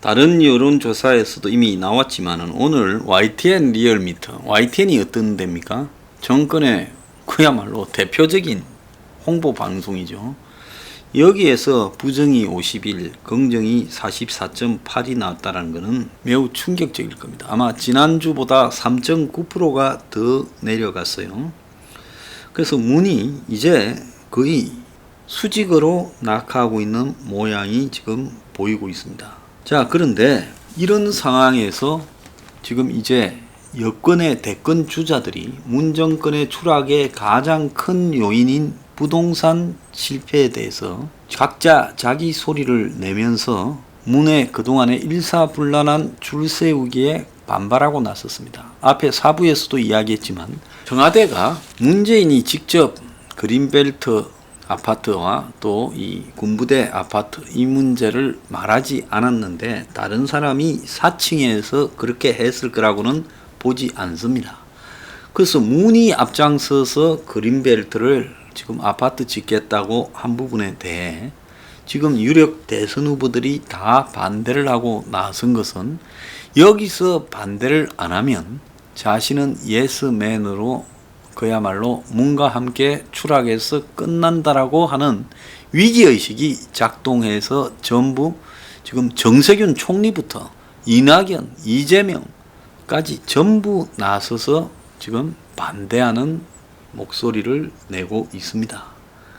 다른 여론조사에서도 이미 나왔지만은 오늘 YTN 리얼미터, YTN이 어떤 데입니까? 정권의 그야말로 대표적인 홍보 방송이죠. 여기에서 부정이 51, 긍정이 44.8이 나왔다는 것은 매우 충격적일 겁니다. 아마 지난주보다 3.9%가 더 내려갔어요. 그래서 문이 이제 거의 수직으로 낙하하고 있는 모양이 지금 보이고 있습니다. 자, 그런데 이런 상황에서 지금 이제 여권의 대권 주자들이 문 정권의 추락의 가장 큰 요인인 부동산 실패에 대해서 각자 자기 소리를 내면서 문의 그동안의 일사불란한 줄 세우기에 반발하고 나섰습니다. 앞에 4부에서도 이야기했지만 청와대가 문재인이 직접 그린벨트 아파트와 또 이 군부대 아파트 이 문제를 말하지 않았는데 다른 사람이 사칭해서 그렇게 했을 거라고는 보지 않습니다. 그래서 문이 앞장서서 그린벨트를 지금 아파트 짓겠다고 한 부분에 대해 지금 유력 대선 후보들이 다 반대를 하고 나선 것은 여기서 반대를 안 하면 자신은 예스맨으로 그야말로 문과 함께 추락해서 끝난다라고 하는 위기의식이 작동해서 전부 지금 정세균 총리부터 이낙연, 이재명까지 전부 나서서 지금 반대하는 목소리를 내고 있습니다.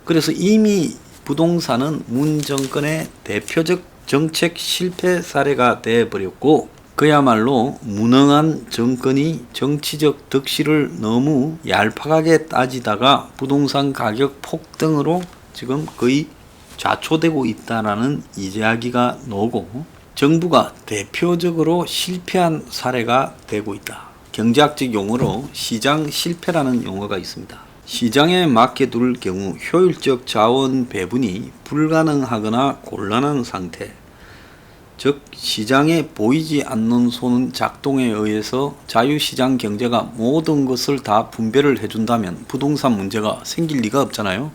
그래서 이미 부동산은 문 정권의 대표적 정책 실패 사례가 되어버렸고 그야말로 무능한 정권이 정치적 득실을 너무 얄팍하게 따지다가 부동산 가격 폭등으로 지금 거의 좌초되고 있다는 이야기가 나오고 정부가 대표적으로 실패한 사례가 되고 있다. 경제학적 용어로 시장 실패라는 용어가 있습니다. 시장에 맡겨둘 경우 효율적 자원 배분이 불가능하거나 곤란한 상태, 즉 시장에 보이지 않는 손 작동에 의해서 자유시장 경제가 모든 것을 다 분배를 해준다면 부동산 문제가 생길 리가 없잖아요.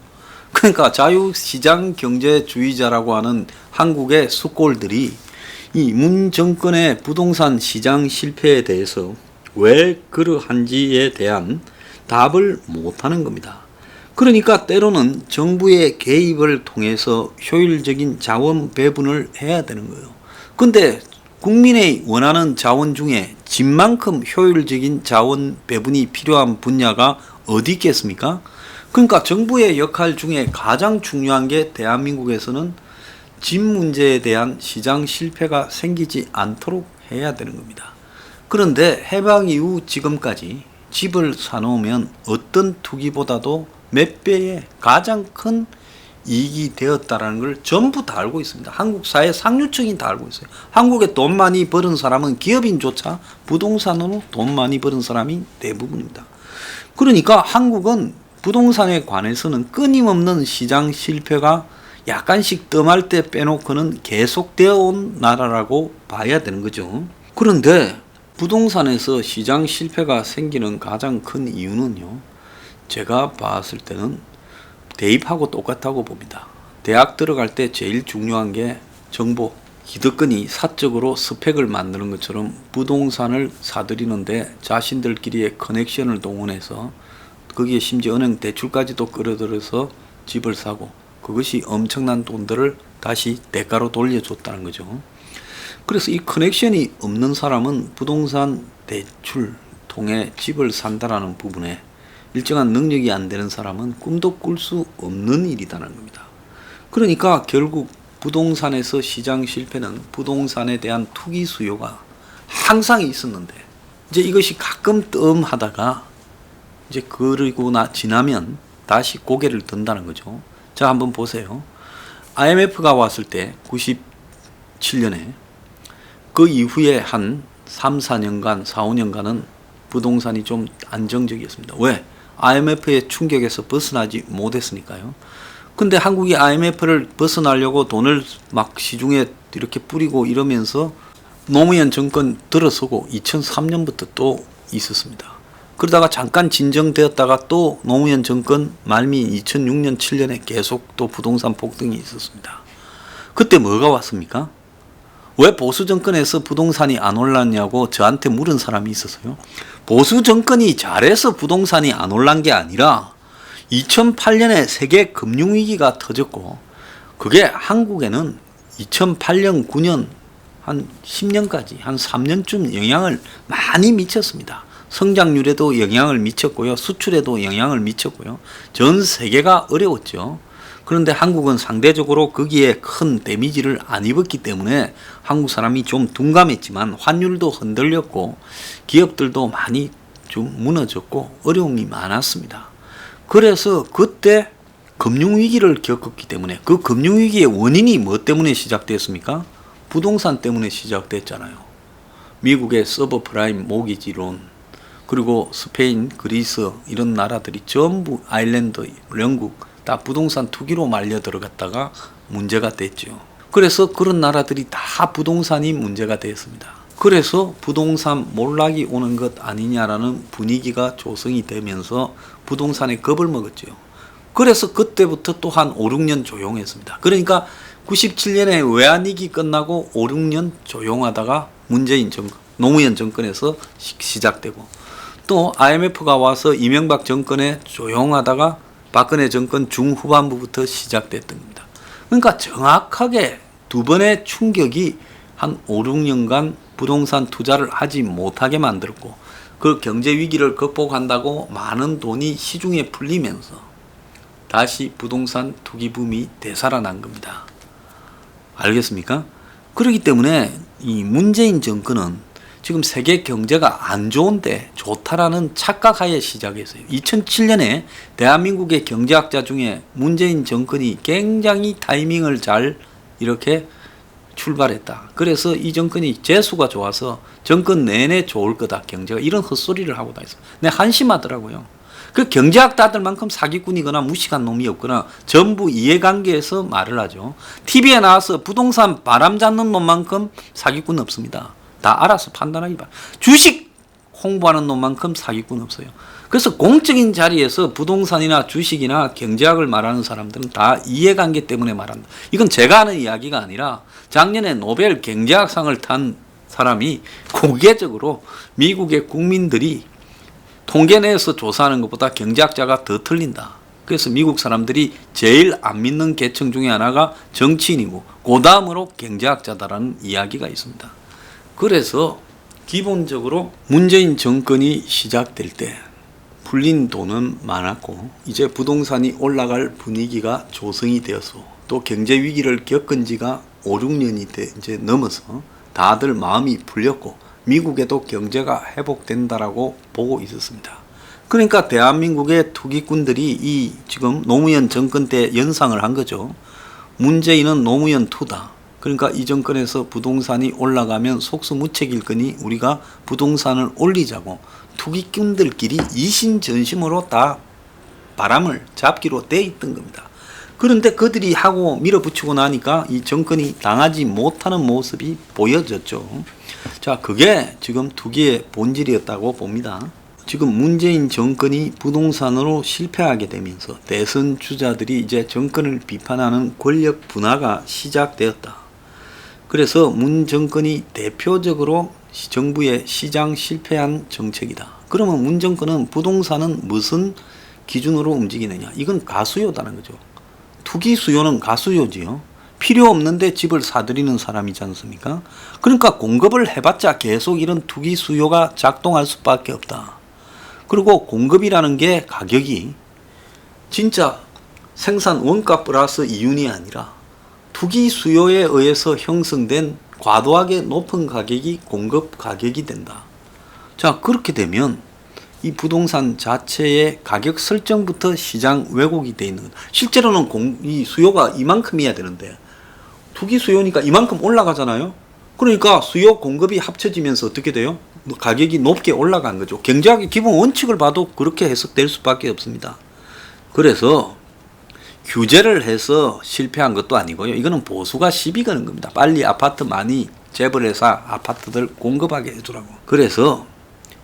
그러니까 자유시장 경제주의자라고 하는 한국의 숙골들이 이 문 정권의 부동산 시장 실패에 대해서 왜 그러한지에 대한 답을 못하는 겁니다. 그러니까 때로는 정부의 개입을 통해서 효율적인 자원 배분을 해야 되는 거예요. 근데 국민의 원하는 자원 중에 집만큼 효율적인 자원 배분이 필요한 분야가 어디 있겠습니까? 그러니까 정부의 역할 중에 가장 중요한 게 대한민국에서는 집 문제에 대한 시장 실패가 생기지 않도록 해야 되는 겁니다. 그런데 해방 이후 지금까지 집을 사놓으면 어떤 투기보다도 몇 배의 가장 큰 이익이 되었다는 걸 전부 다 알고 있습니다. 한국 사회 상류층이 다 알고 있어요. 한국에 돈 많이 버는 사람은 기업인조차 부동산으로 돈 많이 버는 사람이 대부분입니다. 그러니까 한국은 부동산에 관해서는 끊임없는 시장 실패가 약간씩 뜸할 때 빼놓고는 계속되어 온 나라라고 봐야 되는 거죠. 그런데 부동산에서 시장 실패가 생기는 가장 큰 이유는요, 제가 봤을 때는 대입하고 똑같다고 봅니다. 대학 들어갈 때 제일 중요한 게 정보, 기득권이 사적으로 스펙을 만드는 것처럼 부동산을 사들이는데 자신들끼리의 커넥션을 동원해서 거기에 심지어 은행 대출까지도 끌어들여서 집을 사고 그것이 엄청난 돈들을 다시 대가로 돌려줬다는 거죠. 그래서 이 커넥션이 없는 사람은 부동산 대출 통해 집을 산다라는 부분에 일정한 능력이 안 되는 사람은 꿈도 꿀 수 없는 일이라는 겁니다. 그러니까 결국 부동산에서 시장 실패는 부동산에 대한 투기 수요가 항상 있었는데 이제 이것이 가끔 뜸하다가 이제 그러고 지나면 다시 고개를 든다는 거죠. 자, 한번 보세요. IMF가 왔을 때 97년에 그 이후에 한 3, 4년간, 4, 5년간은 부동산이 좀 안정적이었습니다. 왜? IMF의 충격에서 벗어나지 못했으니까요. 근데 한국이 IMF를 벗어나려고 돈을 막 시중에 이렇게 뿌리고 이러면서 노무현 정권 들어서고 2003년부터 또 있었습니다. 그러다가 잠깐 진정되었다가 또 노무현 정권 말미인 2006년, 7년에 계속 또 부동산 폭등이 있었습니다. 그때 뭐가 왔습니까? 왜 보수 정권에서 부동산이 안 올랐냐고 저한테 물은 사람이 있었어요. 보수 정권이 잘해서 부동산이 안 올란 게 아니라 2008년에 세계 금융위기가 터졌고 그게 한국에는 2008년, 9년, 한 10년까지 한 3년쯤 영향을 많이 미쳤습니다. 성장률에도 영향을 미쳤고요. 수출에도 영향을 미쳤고요. 전 세계가 어려웠죠. 그런데 한국은 상대적으로 거기에 큰 데미지를 안 입었기 때문에 한국 사람이 좀 둔감했지만 환율도 흔들렸고 기업들도 많이 좀 무너졌고 어려움이 많았습니다. 그래서 그때 금융위기를 겪었기 때문에 그 금융위기의 원인이 뭐 때문에 시작됐습니까? 부동산 때문에 시작됐잖아요. 미국의 서브프라임 모기지론, 그리고 스페인, 그리스 이런 나라들이 전부 아일랜드, 영국 다 부동산 투기로 말려 들어갔다가 문제가 됐죠. 그래서 그런 나라들이 다 부동산이 문제가 됐습니다. 그래서 부동산 몰락이 오는 것 아니냐라는 분위기가 조성이 되면서 부동산에 겁을 먹었죠. 그래서 그때부터 또 한 5, 6년 조용했습니다. 그러니까 97년에 외환위기 끝나고 5, 6년 조용하다가 문재인 정권, 노무현 정권에서 시작되고 또 IMF가 와서 이명박 정권에 조용하다가 박근혜 정권 중후반부부터 시작됐던 겁니다. 그러니까 정확하게 두 번의 충격이 한 5, 6년간 부동산 투자를 하지 못하게 만들었고 그 경제 위기를 극복한다고 많은 돈이 시중에 풀리면서 다시 부동산 투기 붐이 되살아난 겁니다. 알겠습니까? 그렇기 때문에 이 문재인 정권은 지금 세계 경제가 안 좋은데 좋다라는 착각하에 시작했어요. 2007년에 대한민국의 경제학자 중에 문재인 정권이 굉장히 타이밍을 잘 이렇게 출발했다. 그래서 이 정권이 재수가 좋아서 정권 내내 좋을 거다. 경제가 이런 헛소리를 하고 다녔어요. 내 한심하더라고요. 그 경제학자들만큼 사기꾼이거나 무식한 놈이 없거나 전부 이해관계에서 말을 하죠. TV에 나와서 부동산 바람 잡는 놈만큼 사기꾼 없습니다. 다 알아서 판단하기 바랍니다. 주식 홍보하는 놈만큼 사기꾼 없어요. 그래서 공적인 자리에서 부동산이나 주식이나 경제학을 말하는 사람들은 다 이해관계 때문에 말한다. 이건 제가 하는 이야기가 아니라 작년에 노벨 경제학상을 탄 사람이 공개적으로 미국의 국민들이 통계 내에서 조사하는 것보다 경제학자가 더 틀린다. 그래서 미국 사람들이 제일 안 믿는 계층 중에 하나가 정치인이고 그 다음으로 경제학자다라는 이야기가 있습니다. 그래서 기본적으로 문재인 정권이 시작될 때 풀린 돈은 많았고 이제 부동산이 올라갈 분위기가 조성이 되어서 또 경제 위기를 겪은 지가 5, 6년이 이제 넘어서 다들 마음이 풀렸고 미국에도 경제가 회복된다라고 보고 있었습니다. 그러니까 대한민국의 투기꾼들이 이 지금 노무현 정권 때 연상을 한 거죠. 문재인은 노무현 2다. 그러니까 이 정권에서 부동산이 올라가면 속수무책일 거니 우리가 부동산을 올리자고 투기꾼들끼리 이심전심으로 다 바람을 잡기로 돼 있던 겁니다. 그런데 그들이 하고 밀어붙이고 나니까 이 정권이 당하지 못하는 모습이 보여졌죠. 자, 그게 지금 투기의 본질이었다고 봅니다. 지금 문재인 정권이 부동산으로 실패하게 되면서 대선 주자들이 이제 정권을 비판하는 권력 분화가 시작되었다. 그래서 문 정권이 대표적으로 정부의 시장 실패한 정책이다. 그러면 문 정권은 부동산은 무슨 기준으로 움직이느냐? 이건 가수요다는 거죠. 투기 수요는 가수요지요. 필요 없는데 집을 사들이는 사람이지 않습니까? 그러니까 공급을 해봤자 계속 이런 투기 수요가 작동할 수밖에 없다. 그리고 공급이라는 게 가격이 진짜 생산 원가 플러스 이윤이 아니라 투기 수요에 의해서 형성된 과도하게 높은 가격이 공급 가격이 된다. 자, 그렇게 되면 이 부동산 자체의 가격 설정부터 시장 왜곡이 돼 있는 거다. 실제로는 이 수요가 이만큼이어야 되는데 투기 수요니까 이만큼 올라가잖아요. 그러니까 수요 공급이 합쳐지면서 어떻게 돼요? 가격이 높게 올라간 거죠. 경제학의 기본 원칙을 봐도 그렇게 해석될 수밖에 없습니다. 그래서 규제를 해서 실패한 것도 아니고요. 이거는 보수가 시비 거는 겁니다. 빨리 아파트 많이 재벌회사 아파트들 공급하게 해주라고. 그래서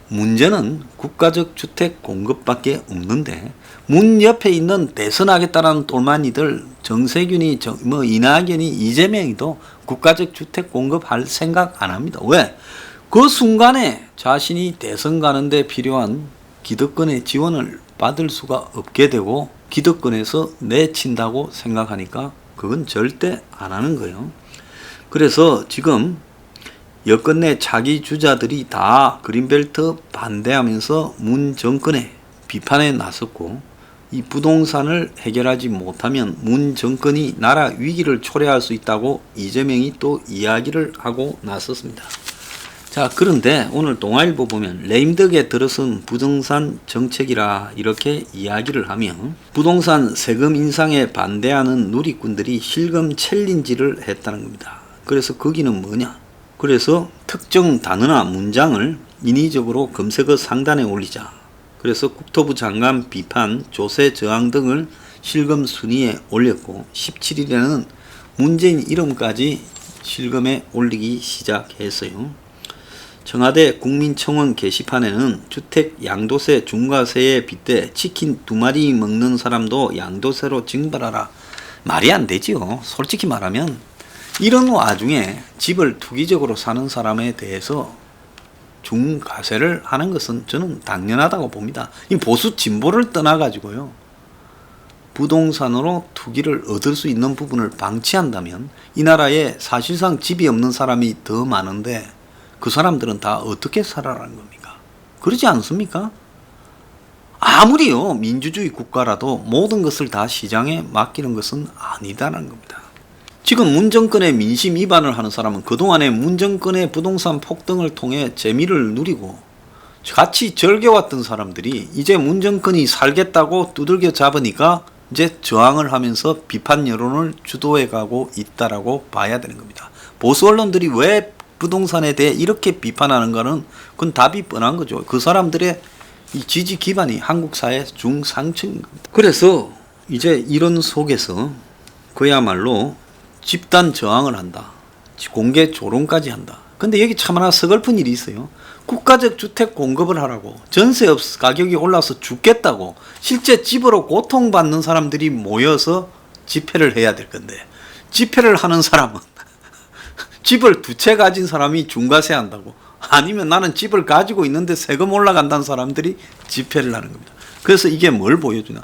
문제는 국가적 주택 공급밖에 없는데 문 옆에 있는 대선하겠다라는 똘마니들 정세균이 이낙연이 이재명이도 국가적 주택 공급할 생각 안 합니다. 왜? 그 순간에 자신이 대선 가는데 필요한 기득권의 지원을 받을 수가 없게 되고 기득권에서 내친다고 생각하니까 그건 절대 안 하는 거예요. 그래서 지금 여권 내 차기 주자들이 다 그린벨트 반대하면서 문 정권의 비판에 나섰고 이 부동산을 해결하지 못하면 문 정권이 나라 위기를 초래할 수 있다고 이재명이 또 이야기를 하고 나섰습니다. 자, 그런데 오늘 동아일보 보면 레임덕에 들어선 부동산 정책이라 이렇게 이야기를 하며 부동산 세금 인상에 반대하는 누리꾼들이 실검 챌린지를 했다는 겁니다. 그래서 거기는 뭐냐? 그래서 특정 단어나 문장을 인위적으로 검색어 상단에 올리자. 그래서 국토부 장관 비판, 조세 저항 등을 실검 순위에 올렸고 17일에는 문재인 이름까지 실검에 올리기 시작했어요. 청와대 국민청원 게시판에는 주택 양도세 중과세에 빗대 치킨 2마리 먹는 사람도 양도세로 징벌하라. 말이 안 되지요. 솔직히 말하면 이런 와중에 집을 투기적으로 사는 사람에 대해서 중과세를 하는 것은 저는 당연하다고 봅니다. 이 보수 진보를 떠나가지고요. 부동산으로 투기를 얻을 수 있는 부분을 방치한다면 이 나라에 사실상 집이 없는 사람이 더 많은데 그 사람들은 다 어떻게 살아라는 겁니까? 그러지 않습니까? 아무리요 민주주의 국가라도 모든 것을 다 시장에 맡기는 것은 아니다라는 겁니다. 지금 문 정권의 민심 위반을 하는 사람은 그동안에 문 정권의 부동산 폭등을 통해 재미를 누리고 같이 즐겨왔던 사람들이 이제 문 정권이 살겠다고 두들겨 잡으니까 이제 저항을 하면서 비판 여론을 주도해가고 있다라고 봐야 되는 겁니다. 보수 언론들이 왜 부동산에 대해 이렇게 비판하는가는 그건 답이 뻔한 거죠. 그 사람들의 이 지지 기반이 한국 사회 중상층인 겁니다. 그래서 이제 이런 속에서 그야말로 집단 저항을 한다. 공개 조롱까지 한다. 근데 여기 참 하나 서글픈 일이 있어요. 국가적 주택 공급을 하라고 전세 가격이 올라서 죽겠다고 실제 집으로 고통받는 사람들이 모여서 집회를 해야 될 건데 집회를 하는 사람은 집을 2채 가진 사람이 중과세 한다고 아니면 나는 집을 가지고 있는데 세금 올라간다는 사람들이 집회를 하는 겁니다. 그래서 이게 뭘 보여주나?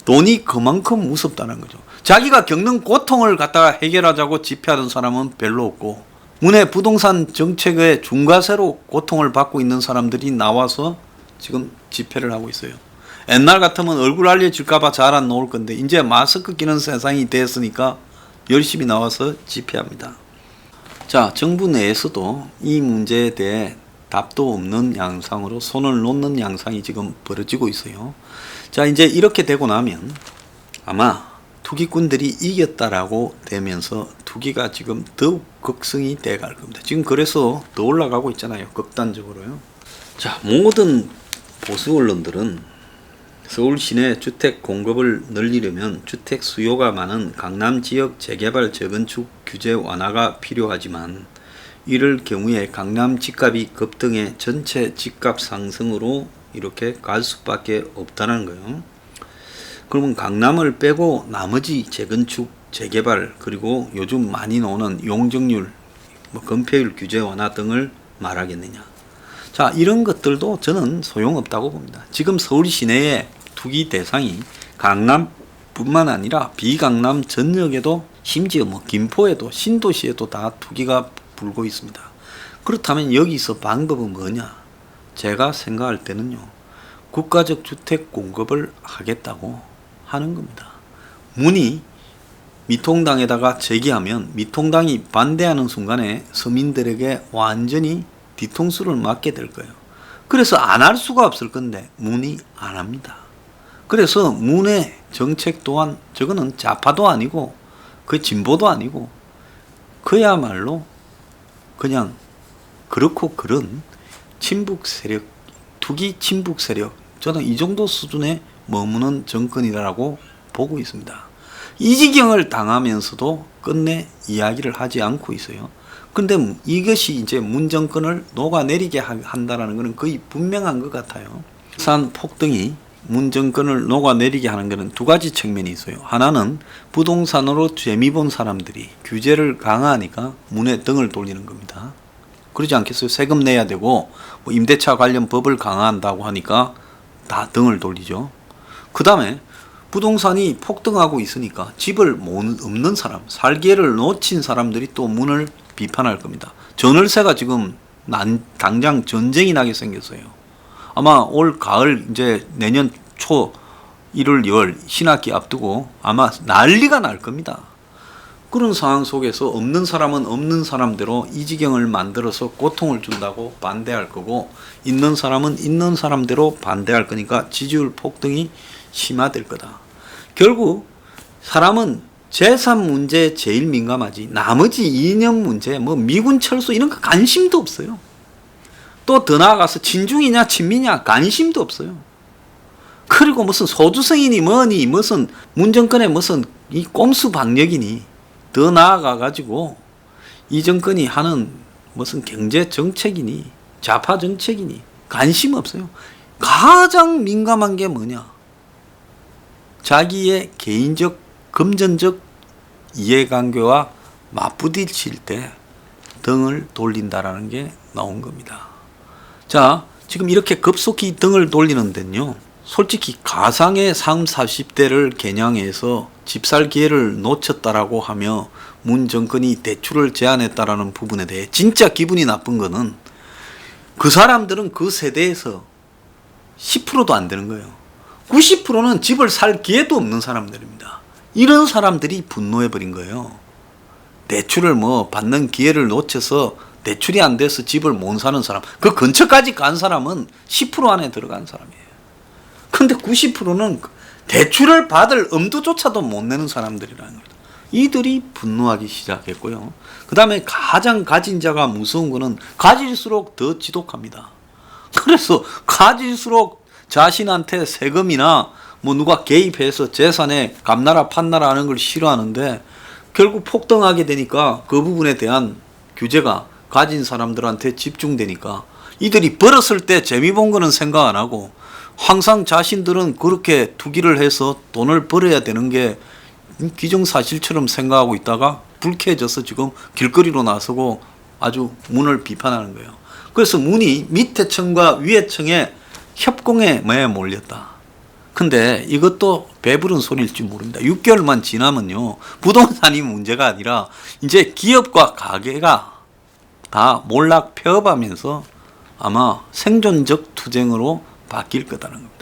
돈이 그만큼 무섭다는 거죠. 자기가 겪는 고통을 갖다가 해결하자고 집회하는 사람은 별로 없고 문의 부동산 정책의 중과세로 고통을 받고 있는 사람들이 나와서 지금 집회를 하고 있어요. 옛날 같으면 얼굴 알려질까봐 잘 안 나올 건데 이제 마스크 끼는 세상이 됐으니까 열심히 나와서 집회합니다. 자, 정부 내에서도 이 문제에 대해 답도 없는 양상으로 손을 놓는 양상이 지금 벌어지고 있어요. 자, 이제 이렇게 되고 나면 아마 투기꾼들이 이겼다라고 되면서 투기가 지금 더욱 극성이 돼갈 겁니다. 지금 그래서 더 올라가고 있잖아요. 극단적으로요. 자, 모든 보수 언론들은 서울 시내 주택 공급을 늘리려면 주택 수요가 많은 강남 지역 재개발 재건축 규제 완화가 필요하지만 이럴 경우에 강남 집값이 급등해 전체 집값 상승으로 이렇게 갈 수밖에 없다는 거예요. 그러면 강남을 빼고 나머지 재건축, 재개발 그리고 요즘 많이 나오는 용적률, 건폐율 규제 완화 등을 말하겠느냐. 자, 이런 것들도 저는 소용없다고 봅니다. 지금 서울 시내의 투기 대상이 강남뿐만 아니라 비강남 전역에도 심지어 김포에도 신도시에도 다 투기가 불고 있습니다. 그렇다면 여기서 방법은 뭐냐? 제가 생각할 때는요. 국가적 주택 공급을 하겠다고 하는 겁니다. 문이 미통당에다가 제기하면 미통당이 반대하는 순간에 서민들에게 완전히 뒤통수를 맞게 될 거예요. 그래서 안 할 수가 없을 건데 문이 안 합니다. 그래서 문의 정책 또한 저거는 좌파도 아니고 그 진보도 아니고 그야말로 그냥 그렇고 그런 친북 세력, 투기 친북 세력, 저는 이 정도 수준에 머무는 정권이라고 보고 있습니다. 이 지경을 당하면서도 끝내 이야기를 하지 않고 있어요. 근데 이것이 이제 문 정권을 녹아내리게 한다라는 것은 거의 분명한 것 같아요. 부동산 폭등이 문 정권을 녹아내리게 하는 것은 두 가지 측면이 있어요. 하나는 부동산으로 재미 본 사람들이 규제를 강화하니까 문에 등을 돌리는 겁니다. 그러지 않겠어요? 세금 내야 되고 뭐 임대차 관련 법을 강화한다고 하니까 다 등을 돌리죠. 그 다음에 부동산이 폭등하고 있으니까 집을 없는 사람, 살기를 놓친 사람들이 또 문을 비판할 겁니다. 전월세가 지금 당장 전쟁이 나게 생겼어요. 아마 올 가을 이제 내년 초 1월 2월 신학기 앞두고 아마 난리가 날 겁니다. 그런 상황 속에서 없는 사람은 없는 사람대로 이 지경을 만들어서 고통을 준다고 반대할 거고, 있는 사람은 있는 사람대로 반대할 거니까 지지율 폭등이 심화될 거다. 결국 사람은 재산 문제에 제일 민감하지 나머지 이념 문제 뭐 미군 철수 이런 거 관심도 없어요. 또 더 나아가서 친중이냐 친미냐 관심도 없어요. 그리고 무슨 소주성이니 뭐니 무슨 문정권의 무슨 이 꼼수 방역이니 더 나아가 가지고 이 정권이 하는 무슨 경제 정책이니 좌파 정책이니 관심 없어요. 가장 민감한 게 뭐냐? 자기의 개인적 금전적 이해관계와 맞부딪힐 때 등을 돌린다라는 게 나온 겁니다. 자, 지금 이렇게 급속히 등을 돌리는 데는요, 솔직히 가상의 30, 40대를 겨냥해서 집 살 기회를 놓쳤다라고 하며 문 정권이 대출을 제한했다라는 부분에 대해 진짜 기분이 나쁜 거는 그 사람들은 그 세대에서 10%도 안 되는 거예요. 90%는 집을 살 기회도 없는 사람들입니다. 이런 사람들이 분노해버린 거예요. 대출을 뭐 받는 기회를 놓쳐서 대출이 안 돼서 집을 못 사는 사람, 그 근처까지 간 사람은 10% 안에 들어간 사람이에요. 근데 90%는 대출을 받을 엄두조차도 못 내는 사람들이라는 겁니다. 이들이 분노하기 시작했고요. 그 다음에 가장 가진 자가 무서운 거는 가질수록 더 지독합니다. 그래서 가질수록 자신한테 세금이나 뭐 누가 개입해서 재산에 감나라 판나라 하는 걸 싫어하는데 결국 폭등하게 되니까 그 부분에 대한 규제가 가진 사람들한테 집중되니까 이들이 벌었을 때 재미 본 거는 생각 안 하고 항상 자신들은 그렇게 투기를 해서 돈을 벌어야 되는 게 기정사실처럼 생각하고 있다가 불쾌해져서 지금 길거리로 나서고 아주 문을 비판하는 거예요. 그래서 문이 밑에 층과 위에 층에 협공에 몰렸다. 근데 이것도 배부른 소리일지 모릅니다. 6개월만 지나면요, 부동산이 문제가 아니라 이제 기업과 가게가 다 몰락 폐업하면서 아마 생존적 투쟁으로 바뀔 거다는 겁니다.